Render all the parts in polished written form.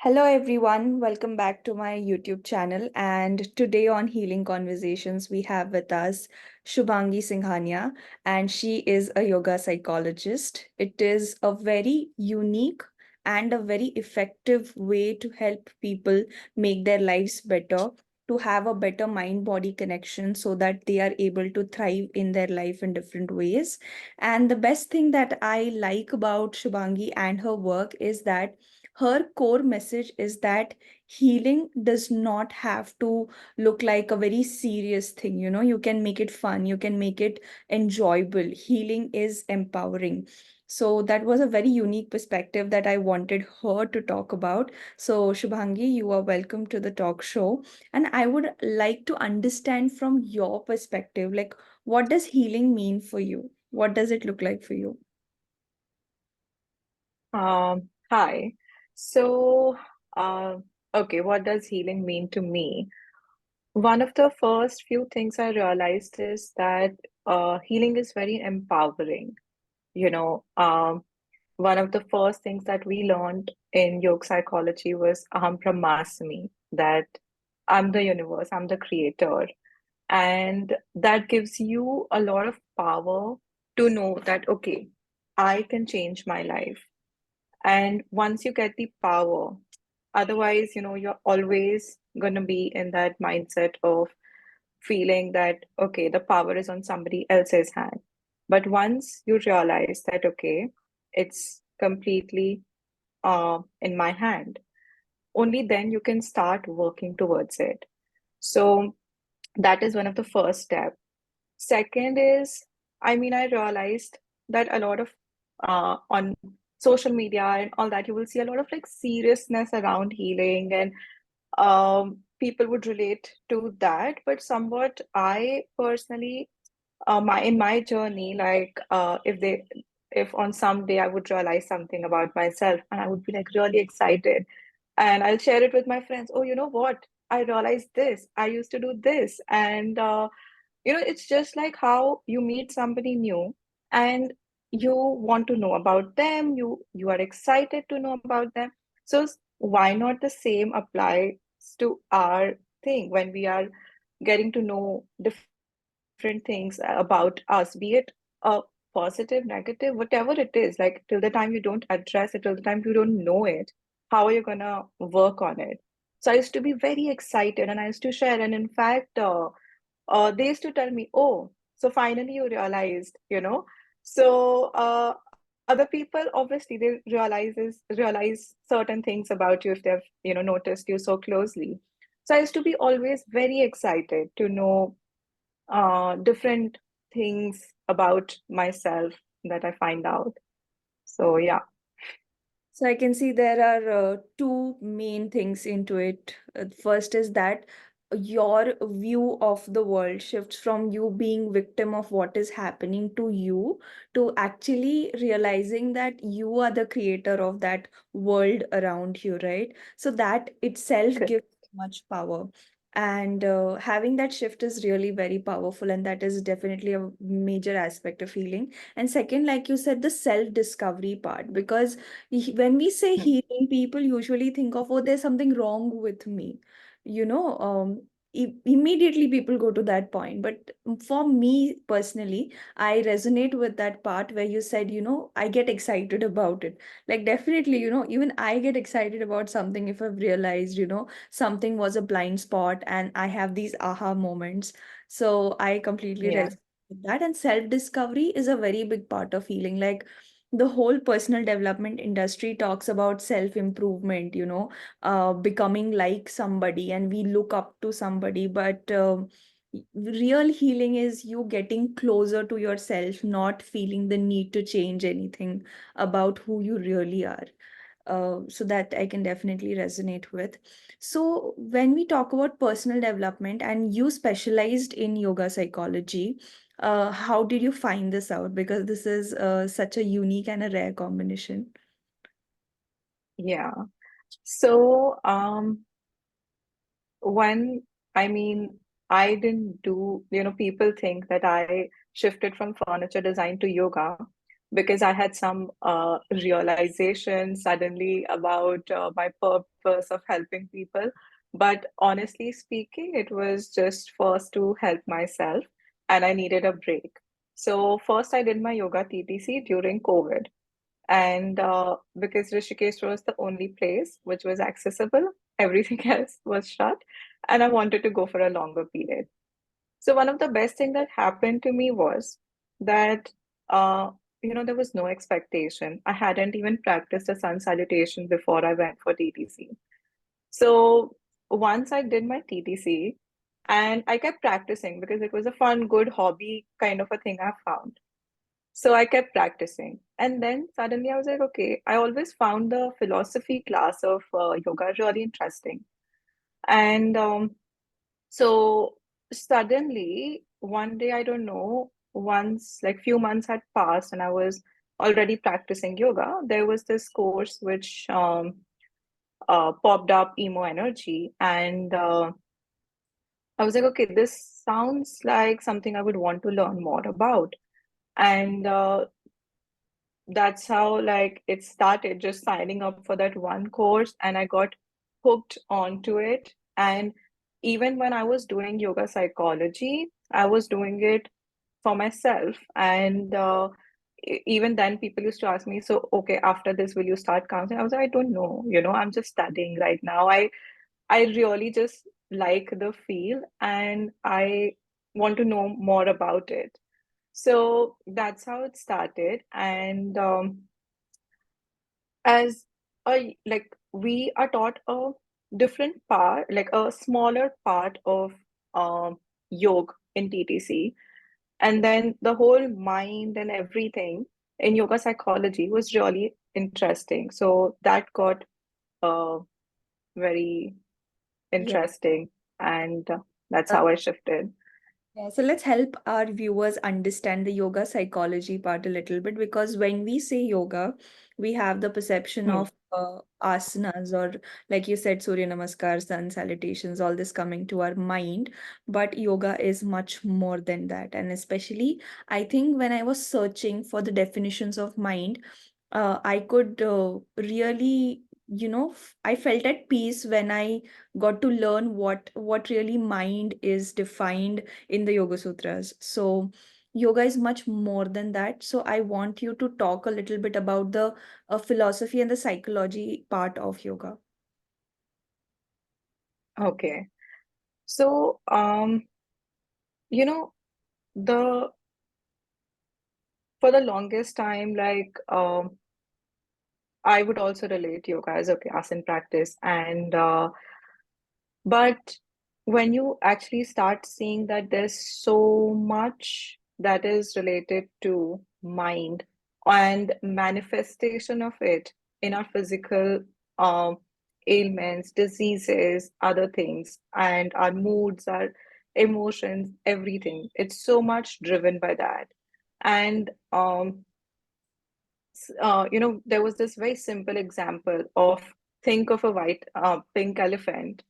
Hello everyone, welcome back to my YouTube channel. And today on Healing Conversations, we have with us Shubhangi Singhania, and she is a yoga psychologist. It is a very unique and a very effective way to help people make their lives better, to have a better mind body connection so that they are able to thrive in their life in different ways. And the best thing that I like about Shubhangi and her work is that her core message is that healing does not have to look like a very serious thing. You can make it fun, you can make it enjoyable. Healing is empowering. So that was a very unique perspective that I wanted her to talk about. So Shubhangi, you are welcome to the talk show, and I would like to understand from your perspective, like, what does healing mean for you? What does it look like for you? Hi. So, uh, okay, what does healing mean to me? One of the first few things I realized is that healing is very empowering. You know, one of the first things that we learned in yoga psychology was aham brahmasmi, that I'm the universe, I'm the creator. And that gives you a lot of power to know that, okay, I can change my life. And once you get the power, otherwise, you're always going to be in that mindset of feeling that, okay, the power is on somebody else's hand. But once you realize that, okay, it's completely in my hand, only then you can start working towards it. So that is one of the first steps. Second is, I realized that a lot of on social media and all that, you will see a lot of like seriousness around healing, and people would relate to that. But somewhat, I personally, my in my journey, like if on some day I would realize something about myself, and I would be like really excited, and I'll share it with my friends. Oh, you know what? I realized this. I used to do this, and it's just like how you meet somebody new and you want to know about them, you are excited to know about them. So why not the same applies to our thing when we are getting to know different things about us, be it a positive, negative, whatever it is, like till the time you don't address it, till the time you don't know it, how are you gonna work on it? So I used to be very excited and I used to share. And in fact, they used to tell me, "Oh, so finally you realized, you know." So other people, obviously, they realize certain things about you if they've, noticed you so closely. So I used to be always very excited to know different things about myself that I find out. So yeah, So I can see there are two main things into it. First is that your view of the world shifts from you being victim of what is happening to you to actually realizing that you are the creator of that world around you, right? So that itself good. gives much power. And having that shift is really very powerful, and that is definitely a major aspect of healing. And second, like you said, the self-discovery part, because when we say Hmm. healing, people usually think of, oh, there's something wrong with me. You know, immediately people go to that point. But for me personally, I resonate with that part where you said, I get excited about it. Like, definitely, even I get excited about something if I've realized, something was a blind spot and I have these aha moments. So I completely Yeah. resonate with that. And self-discovery is a very big part of healing. Like, the whole personal development industry talks about self improvement, becoming like somebody, and we look up to somebody. But real healing is you getting closer to yourself, not feeling the need to change anything about who you really are. So that I can definitely resonate with. So when we talk about personal development, and you specialized in yoga psychology, how did you find this out? Because this is such a unique and a rare combination. Yeah. So when I mean, I didn't do, people think that I shifted from furniture design to yoga, because I had some realization suddenly about my purpose of helping people. But honestly speaking, it was just first to help myself, and I needed a break. So first, I did my yoga TTC during COVID, and because Rishikesh was the only place which was accessible, everything else was shut, and I wanted to go for a longer period. So one of the best thing that happened to me was that uh, there was no expectation. I hadn't even practiced a sun salutation before I went for TTC. So once I did my TTC, and I kept practicing because it was a fun, good hobby kind of a thing I found. So I kept practicing. And then suddenly I was like, okay, I always found the philosophy class of yoga really interesting. And so suddenly one day, I don't know, once like few months had passed and I was already practicing yoga, there was this course which popped up, emo energy, and I was like, okay, this sounds like something I would want to learn more about. And that's how like it started, just signing up for that one course, and I got hooked onto it. And even when I was doing yoga psychology, I was doing it for myself. And even then people used to ask me, so okay, after this will you start counseling? I was like, I don't know, I'm just studying right now. I really just like the field, and I want to know more about it. So that's how it started. And as a like we are taught a different part, like a smaller part of yoga in TTC, and then the whole mind and everything in yoga psychology was really interesting. So that got uh, very Yeah. interesting, and that's how I shifted. Yeah, so let's help our viewers understand the yoga psychology part a little bit, because when we say yoga, we have the perception Hmm. of asanas, or like you said, Surya Namaskar, sun salutations, all this coming to our mind. But yoga is much more than that. And especially, I think when I was searching for the definitions of mind, I could really, I felt at peace when I got to learn what really mind is defined in the Yoga Sutras. So, yoga is much more than that. So, I want you to talk a little bit about the philosophy and the psychology part of yoga. Okay. So, you know, the for the longest time, like I would also relate yoga as okay, asana practice, and but when you actually start seeing that there's so much that is related to mind and manifestation of it in our physical um, ailments, diseases, other things, and our moods, our emotions, everything. It's so much driven by that. And there was this very simple example of think of a white, pink elephant,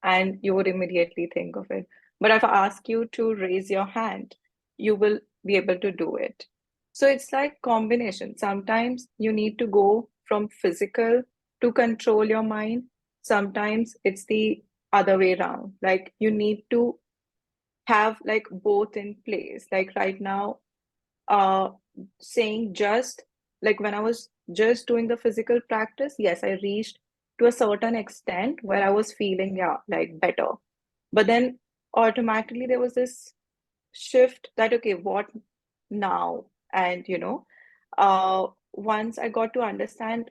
and you would immediately think of it. But if I ask you to raise your hand, you will be able to do it. So it's like combination. Sometimes you need to go from physical to control your mind. Sometimes it's the other way around. Like you need to have like both in place. Like right now, uh saying just like when I was just doing the physical practice, yes, I reached to a certain extent where I was feeling, yeah, like better. But then automatically there was this shift that, okay, what now? And once I got to understand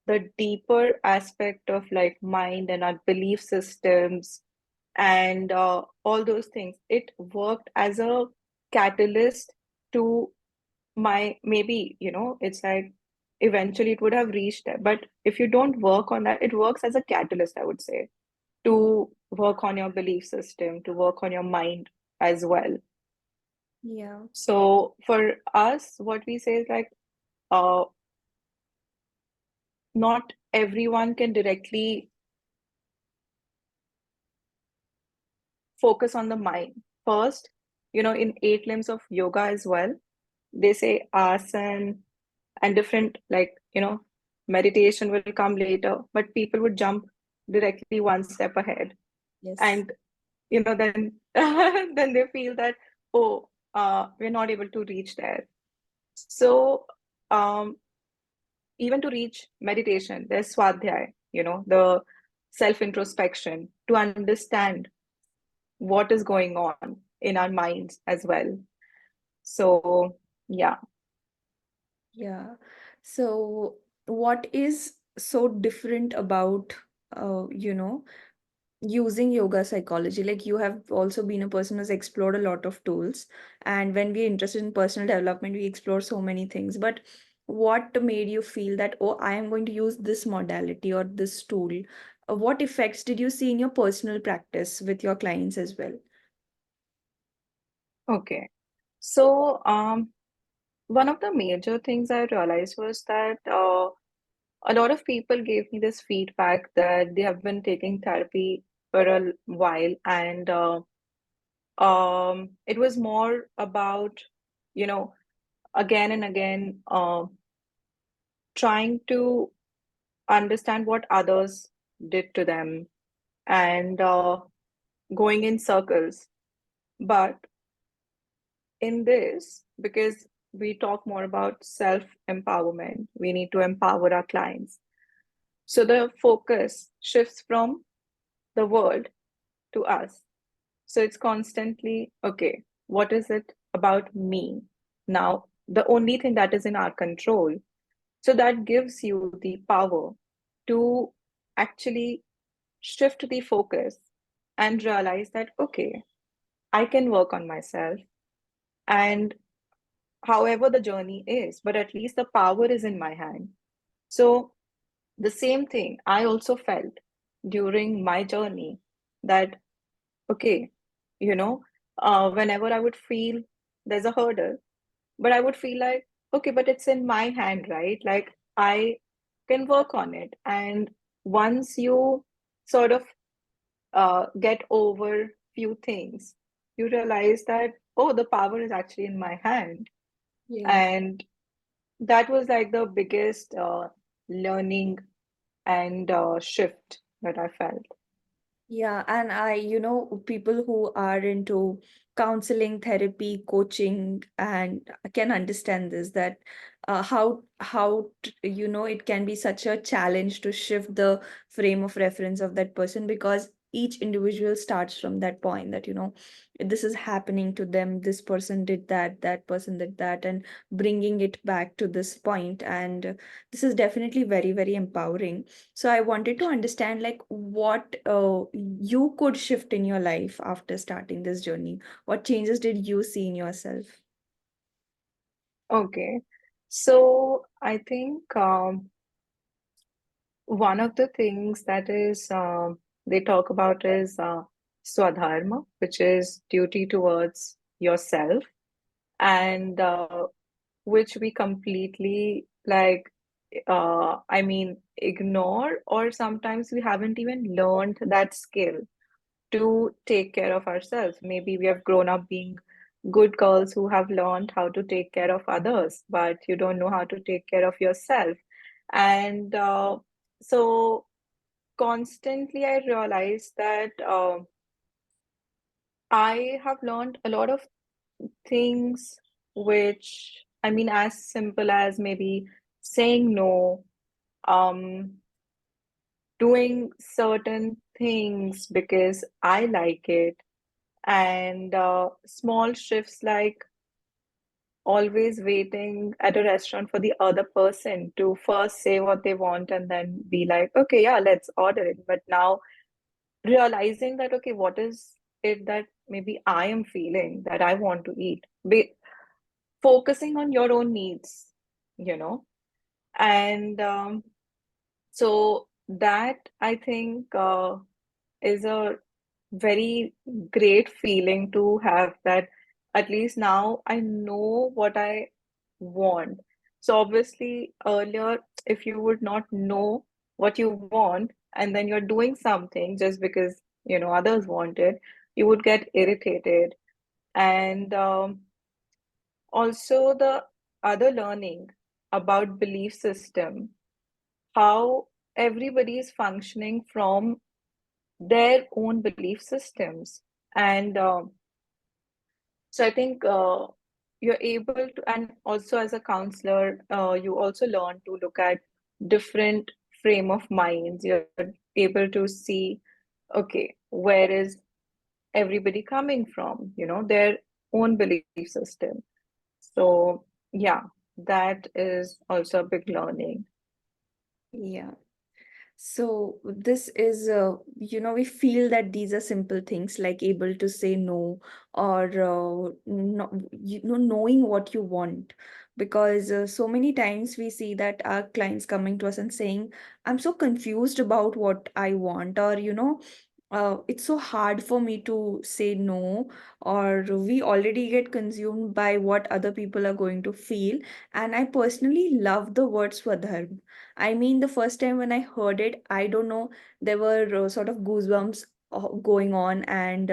the deeper aspect of like mind and our belief systems and all those things, it worked as a catalyst to my maybe it's like eventually it would have reached there, but if you don't work on that, it works as a catalyst, I would say, to work on your belief system, to work on your mind as well. Yeah. So for us, what we say is like uh not everyone can directly focus on the mind first, in eight limbs of yoga as well. they say asana and different, like, meditation will come later, but people would jump directly one step ahead. Yes. And, then then they feel that, oh, we're not able to reach there. So, um, even to reach meditation, there's swadhyay, the self-introspection to understand what is going on in our minds as well. So, yeah. Yeah. So, what is so different about, you know, using yoga psychology? Like, you have also been a person who's explored a lot of tools, and when we're interested in personal development, we explore so many things. But what made you feel that, oh, I am going to use this modality or this tool? What effects did you see in your personal practice with your clients as well? Okay. So, one of the major things I realized was that a lot of people gave me this feedback that they have been taking therapy for a while, and it was more about, you know, again and again, trying to understand what others did to them, and going in circles. But in this, because we talk more about self-empowerment, we need to empower our clients. So the focus shifts from the world to us. So it's constantly, okay, what is it about me? Now, the only thing that is in our control. So that gives you the power to actually shift the focus and realize that, okay, I can work on myself. And however the journey is, but at least the power is in my hand. So the same thing I also felt during my journey that, okay, you know, whenever I would feel there's a hurdle, but I would feel like, okay, but it's in my hand, right? Like I can work on it. And once you sort of get over few things, you realize that, oh, the power is actually in my hand. Yeah. And that was like the biggest learning and shift that I felt. Yeah, and people who are into counseling, therapy, coaching, and can understand this, that it can be such a challenge to shift the frame of reference of that person, because each individual starts from that point that, this is happening to them, this person did that, that person did that, and bringing it back to this point. And this is definitely very, very empowering. So I wanted to understand, like, what you could shift in your life after starting this journey. What changes did you see in yourself? Okay. So I think one of the things that is they talk about is swadharma, which is duty towards yourself, and which we completely I mean, ignore, or sometimes we haven't even learned that skill to take care of ourselves. Maybe we have grown up being good girls who have learned how to take care of others, but you don't know how to take care of yourself. And so constantly I realized that I have learned a lot of things which, I mean, as simple as maybe saying no, um, doing certain things because I like it, and small shifts like always waiting at a restaurant for the other person to first say what they want and then be like, okay, yeah, let's order it. But now realizing that, okay, what is it that maybe I am feeling that I want to eat? Focusing on your own needs, you know? And so that I think is a very great feeling to have, that at least now I know what I want. So obviously earlier, if you would not know what you want and then you're doing something just because others want it, you would get irritated. And also the other learning about belief system, how everybody is functioning from their own belief systems. And so I think you're able to, and also as a counselor, you also learn to look at different frame of minds. You're able to see, okay, where is everybody coming from, their own belief system. So yeah, that is also a big learning. Yeah. So this is, we feel that these are simple things like able to say no, or knowing what you want. Because so many times we see that our clients coming to us and saying, "I'm so confused about what I want," or it's so hard for me to say no, or we already get consumed by what other people are going to feel. And I personally love the word Swadharma. I mean, the first time when I heard it, I don't know, there were sort of goosebumps going on. And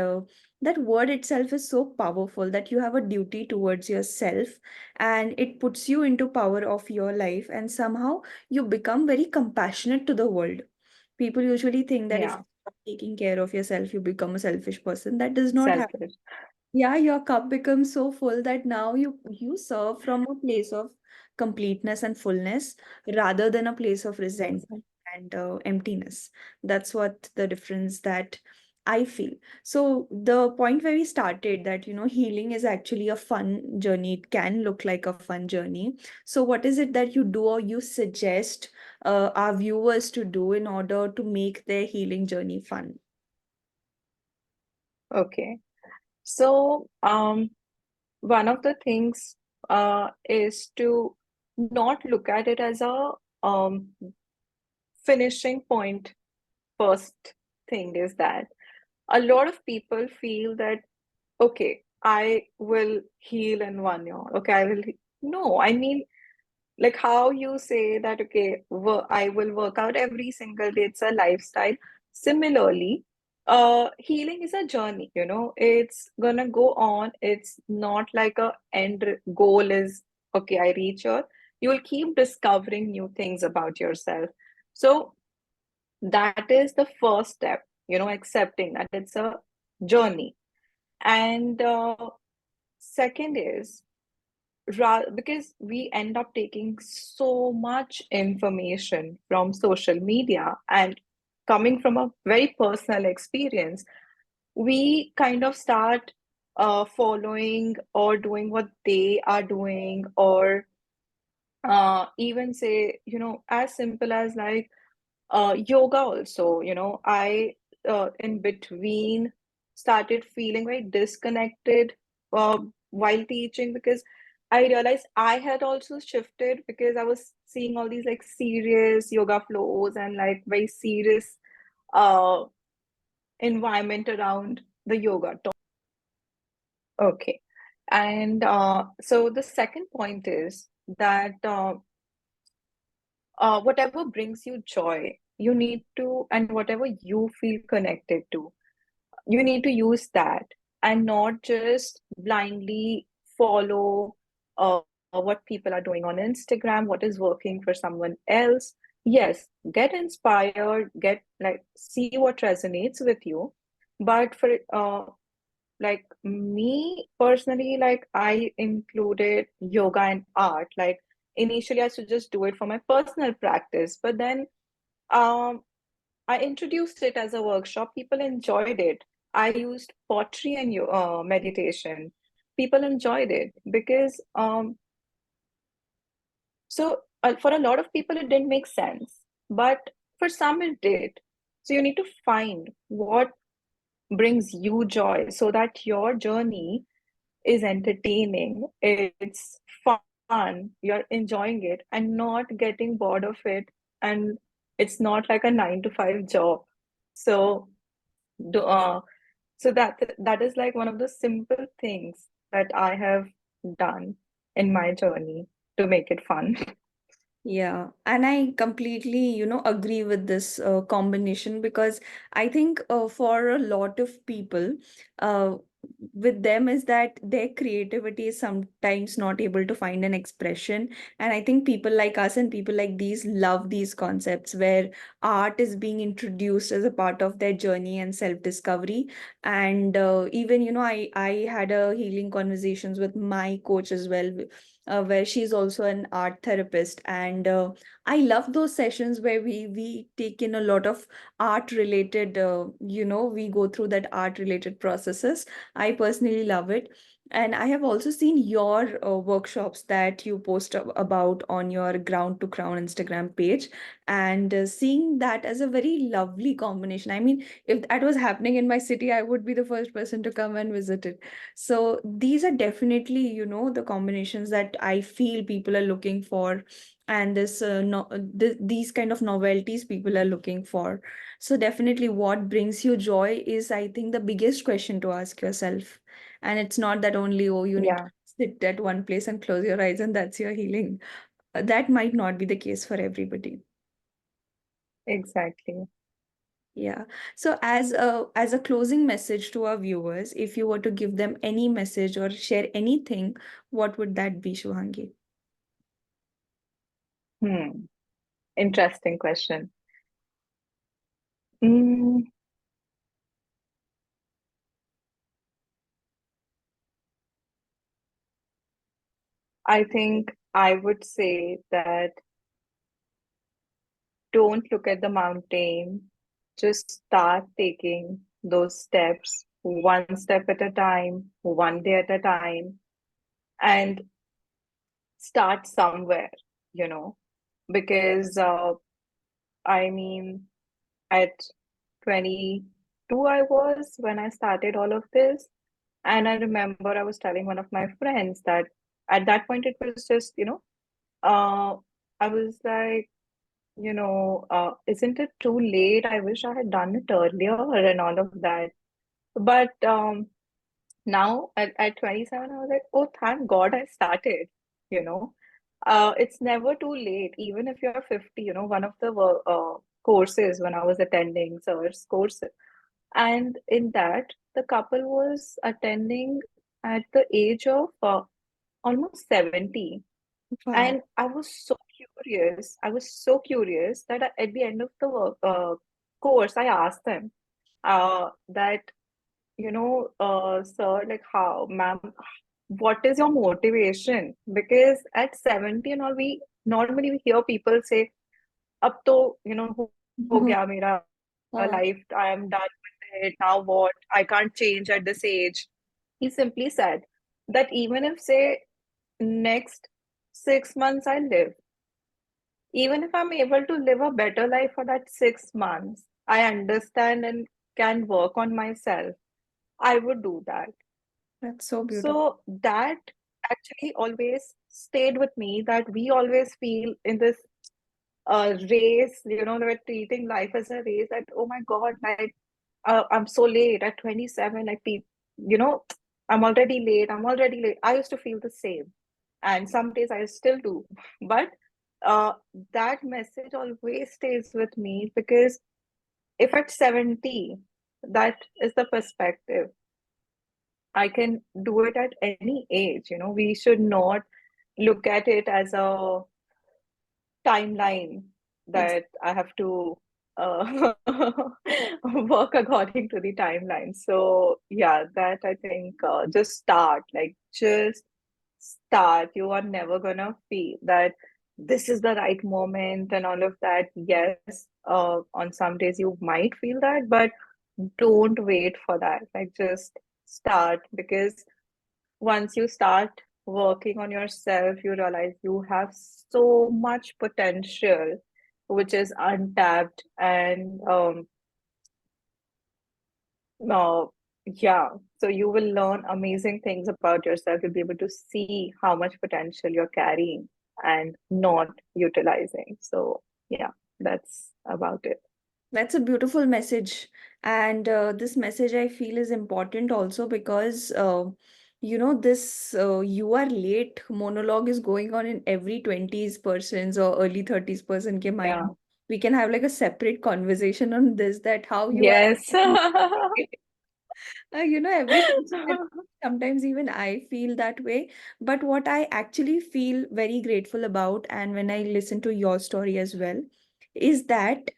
that word itself is so powerful that you have a duty towards yourself, and it puts you into power of your life. And somehow you become very compassionate to the world. People usually think that if Yeah, you're not taking care of yourself, you become a selfish person. That does not happen. selfish. Yeah, your cup becomes so full that now you serve from a place of completeness and fullness, rather than a place of Yes. resentment and emptiness. That's what the difference that I feel. So the point where we started, that healing is actually a fun journey. It can look like a fun journey. So what is it that you do, or you suggest our viewers to do in order to make their healing journey fun? Okay. So, one of the things is to not look at it as a finishing point. First thing is that a lot of people feel that, okay, I will heal in 1 year. Okay, I will. No, I mean, like how you say that, okay, I will work out every single day. It's a lifestyle. Similarly, healing is a journey, it's gonna go on. It's not like a end goal is, okay, I reach here. You will keep discovering new things about yourself. So that is the first step, accepting that it's a journey. And second is, because we end up taking so much information from social media, and coming from a very personal experience, we kind of start following or doing what they are doing, or even say, as simple as like yoga also, I in between started feeling very disconnected while teaching, because I realized I had also shifted, because I was seeing all these like serious yoga flows and like very serious uh, environment around the yoga. Okay. And so the second point is that whatever brings you joy, you need to, and whatever you feel connected to, you need to use that, and not just blindly follow what people are doing on Instagram, what is working for someone else. Yes, get inspired, get like see what resonates with you. But for like me personally, like I included yoga and art. Like initially I should just do it for my personal practice, but then um I introduced it as a workshop. People enjoyed it. I used pottery and meditation. People enjoyed it because for a lot of people it didn't make sense, but for some it did. So you need to find what brings you joy, so that your journey is entertaining, it's fun, you're enjoying it and not getting bored of it, and it's not like a 9 to 5 job. So, do, so that is like one of the simple things that I have done in my journey to make it fun. Yeah, and I completely, agree with this combination because I think for a lot of people, uh, with them is that their creativity is sometimes not able to find an expression. And I think people like us and people like these love these concepts where art is being introduced as a part of their journey and self-discovery. And even, I had a healing conversations with my coach as well, where she's also an art therapist, and I love those sessions where we take in a lot of art related, we go through that art related processes. I personally love it. And I have also seen your workshops that you post about on your Ground to Crown Instagram page, and seeing that as a very lovely combination. I mean, if that was happening in my city, I would be the first person to come and visit it. So these are definitely, the combinations that I feel people are looking for, and this no these kind of novelties people are looking for. So definitely, what brings you joy is, I think, the biggest question to ask yourself. And it's not that only, oh, you need to Yeah, sit at one place and close your eyes and that's your healing. That might not be the case for everybody. exactly. Yeah. So as a closing message to our viewers, if you were to give them any message or share anything, what would that be, Shuhangi? Hmm. Interesting question. Mm, I think I would say that don't look at the mountain, just start taking those steps one step at a time, one day at a time, and start somewhere, you know, because I mean, at 22, I was when I started all of this. And I remember I was telling one of my friends that at that point it was just, I was like, isn't it too late? I wish I had done it earlier and all of that. But now at 27, I was like, oh, thank God I started, you know. It's never too late, even if you're 50, one of the courses when I was attending sir's course, and in that, the couple was attending at the age of almost 70. Wow. And I was so curious. I was so curious that at the end of the course, I asked them that, sir, like, how, ma'am, what is your motivation? Because at 70 and all, we normally we hear people say, अब तो, हो गया मेरा Wow. life, I am done with it. Now what? I can't change at this age. He simply said that even if, say, next 6 months I live, even if I'm able to live a better life for that 6 months, I understand and can work on myself, I would do that. That's so beautiful. So that actually always stayed with me, that we always feel in this race, we're treating life as a race, that, oh my God, like, I'm so late at 27, like, you know, I'm already late. I used to feel the same. And some days I still do. But uh, that message always stays with me, because if at 70, that is the perspective, I can do it at any age. We should not look at it as a timeline Ex- that I have to work according to the timeline. So yeah, that I think, just start, like, just start. You are never gonna feel that this is the right moment and all of that. Yes, on some days you might feel that, but don't wait for that. Like, just start, because once you start working on yourself, you realize you have so much potential which is untapped. And uh, yeah, so you will learn amazing things about yourself. You'll be able to see how much potential you're carrying and not utilizing. So yeah, that's about it. That's a beautiful message. And this message I feel is important also because this you are late monologue is going on in every 20s person's or early 30s person ke Yeah. mind. We can have like a separate conversation on this, that how you are Yes. late. Every person, sometimes even I feel that way. But what I actually feel very grateful about, and when I listen to your story as well, is that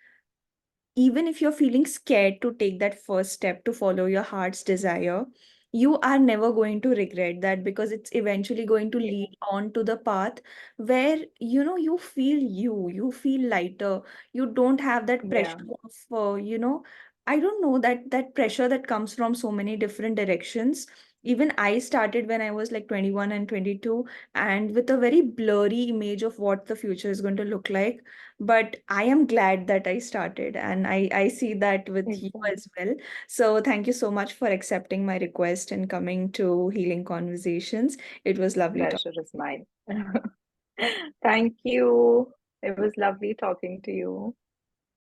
even if you're feeling scared to take that first step to follow your heart's desire, you are never going to regret that, because it's eventually going to lead on to the path where you feel you feel lighter. You don't have that Yeah. pressure of I don't know, that pressure that comes from so many different directions. Even I started when I was like 21 and 22, and with a very blurry image of what the future is going to look like. But I am glad that I started, and I see that with you Exactly. as well. So thank you so much for accepting my request and coming to Healing Conversations. It was lovely talking. Pleasure is mine. Thank you. It was lovely talking to you.